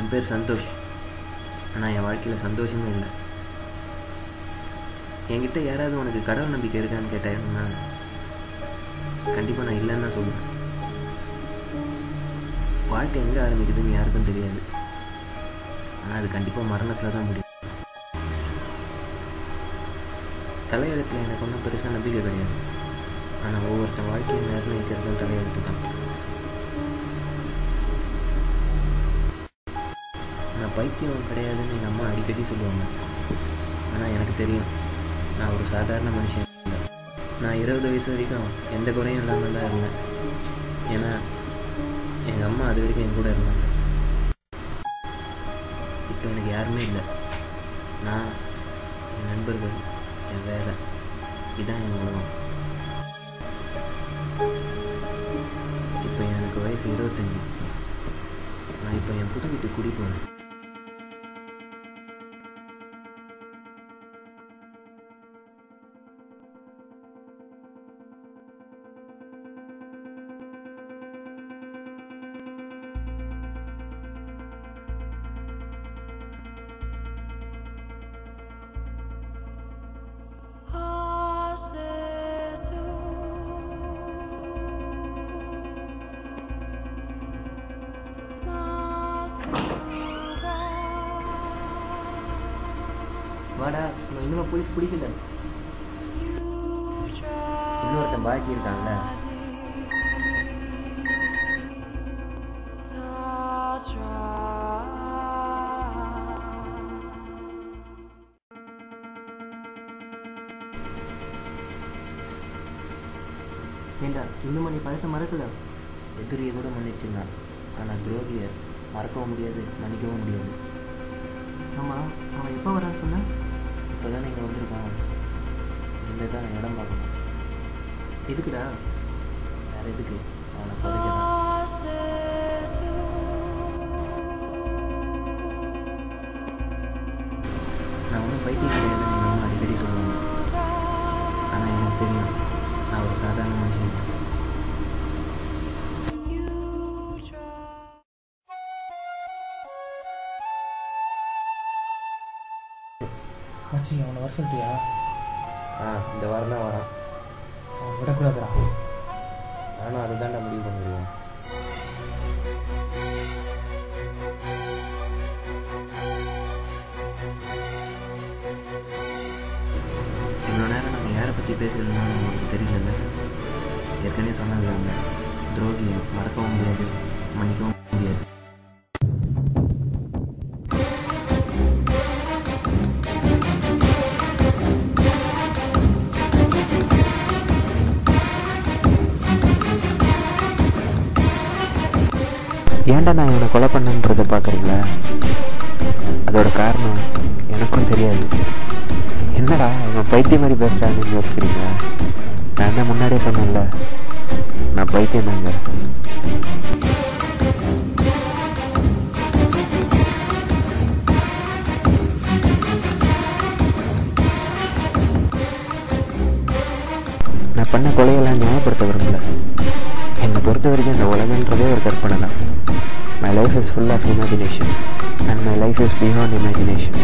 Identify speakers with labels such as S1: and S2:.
S1: என் பேர் சந்தோஷ். ஆனால் என் வாழ்க்கையில் சந்தோஷமே இல்லை. என்கிட்ட யாராவது உனக்கு கடவுள் நம்பிக்கை இருக்கான்னு கேட்டாங்கன்னா கண்டிப்பாக நான் இல்லைன்னு தான் சொல்லுவேன். வாழ்க்கை எங்கே ஆரம்பிக்குதுன்னு யாருக்கும் தெரியாது. ஆனால் அது கண்டிப்பாக மரணத்தில் தான் முடியும். தலையெழுத்தில் எனக்கு ஒன்றும் பெருசாக நம்பிக்கை கிடையாது. ஆனால் ஒவ்வொருத்தன் வாழ்க்கையை நிர்ணயிக்கிறதும் தலையெழுத்து தான். நான் பைத்தியம் கிடையாதுன்னு எங்கள் அம்மா அடிக்கடி சொல்லுவாங்க. ஆனால் எனக்கு தெரியும் நான் ஒரு சாதாரண மனுஷன் இல்லை. நான் 20 வயசு வரைக்கும் எந்த குறையும் இல்லாமல் தான் இருந்தேன். ஏன்னா எங்கள் அம்மா அது வரைக்கும் என் கூட இருந்தாங்க. இப்போ எனக்கு யாருமே இல்லை. நான், என் நண்பர்கள், என் வேலை, இதுதான் என் உலகம். இப்போ எனக்கு வயசு 25. நான் இப்போ என் புது வீட்டுக்கு குடி போனேன். வாடா, நம்ம இன்னும் போலீஸ் பிடிக்கல. இன்னொருத்தன் பாக்கி இருக்கான்ல. ஏண்டா இன்னும் நீ பழச மறக்கல? எதிரியை கூட மன்னிச்சிருந்தான். ஆனால் துரோகியை மறக்கவும் முடியாது, மன்னிக்கவும் முடியாது. ஆமாம், அவன் எப்போ வரான்னு சொன்னான்? இப்போ தான் இங்கே வந்திருக்கான். இங்கே தான் இடம் பார்க்கணும். எதுக்குடா? வேறு எதுக்கு? அவனை புதைக்கலாம். நான் ஒன்றும் பைத்தியம் கிடையாதுன்னு எங்கள் அம்மா அடிக்கடி சொல்லுவாங்க. ஆனால் எனக்கு தெரியும் நான் ஒரு சாதாரண மனுஷன்.
S2: மச்சி, அவனை வர சொல்லிட்டியா?
S1: இந்த வாரம் தான் வரான்.
S2: அவன் விடக்கூடாதுடா.
S1: நானும் அதை தாண்டா முடிவு பண்ணிடுவேன். இவ்வளோ நேரம் நாங்கள் யாரை பற்றி பேசுகிறதுனாலும் உங்களுக்கு தெரியல. ஏற்கனவே சொன்னது துரோகியை மறக்கவும் முடியாது, மன்னிக்கவும் முடியாது.
S3: ஏன்டா நான் இவனை கொலை பண்ணன்றதை பார்க்குறீங்களா? அதோட காரணம் எனக்கும் தெரியாது. என்னடா இவன் பைத்தியம் மாதிரி பேசுகிறான்னு யோசிக்கிறீங்களா? நான் தான் முன்னாடியே சொன்னேன்ல, நான் பைத்தியம் தாங்க. நான் பண்ண கொலையெல்லாம் நியாயப்படுத்த விரும்பல. என்னை பொறுத்த வரைக்கும் இந்த உலகன்றதே ஒரு கற்பனை தான். My life is full of imagination and my life is beyond imagination.